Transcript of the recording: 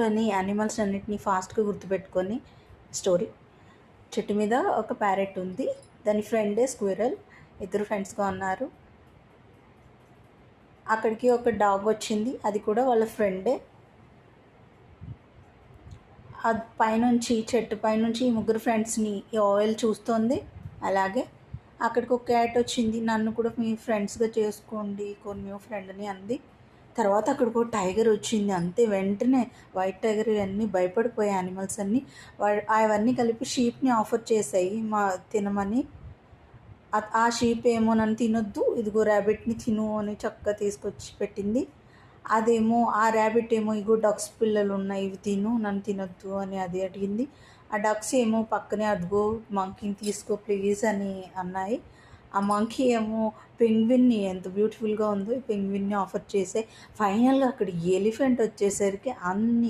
బుక్లోని animals అన్నిటిని ఫాస్ట్గా గుర్తుపెట్టుకొని స్టోరీ. చెట్టు మీద ఒక ప్యారెట్ ఉంది, దాని ఫ్రెండే స్క్విరల్. ఇద్దరు ఫ్రెండ్స్గా ఉన్నారు. అక్కడికి ఒక డాగ్ వచ్చింది, అది కూడా వాళ్ళ ఫ్రెండే. అది పైనుంచి చెట్టు పైనుంచి ఈ ముగ్గురు ఫ్రెండ్స్ని ఈ ఆయిల్ చూస్తుంది. అలాగే అక్కడికి ఒక క్యాట్ వచ్చింది, నన్ను కూడా మీ ఫ్రెండ్స్గా చేసుకోండి, న్యూ ఫ్రెండ్ని అంది. తర్వాత అక్కడికి ఒక టైగర్ వచ్చింది. అంతే, వెంటనే వైట్ టైగర్ ఇవన్నీ భయపడిపోయాయి యానిమల్స్ అన్నీ. అవన్నీ కలిపి షీప్ని ఆఫర్ చేశాయి తినమని. ఆ షీప్ ఏమో నన్ను తినొద్దు, ఇదిగో ర్యాబిట్ని తిను అని చక్కగా తీసుకొచ్చి పెట్టింది. అదేమో ఆ ర్యాబిట్ ఏమో ఇగో డక్స్ పిల్లలు ఉన్నాయి, ఇవి తిను, నన్ను తినొద్దు అని అది అడిగింది. ఆ డక్స్ ఏమో పక్కనే అదిగో మంకీని తీసుకో ప్లీజ్ అని అన్నాయి. ఆ మంకీ ఏమో పెంగ్విన్ని, ఎంత బ్యూటిఫుల్గా ఉందో ఈ పెంగ్విన్ని ఆఫర్ చేసే. ఫైనల్గా అక్కడ ఎలిఫెంట్ వచ్చేసరికి అన్ని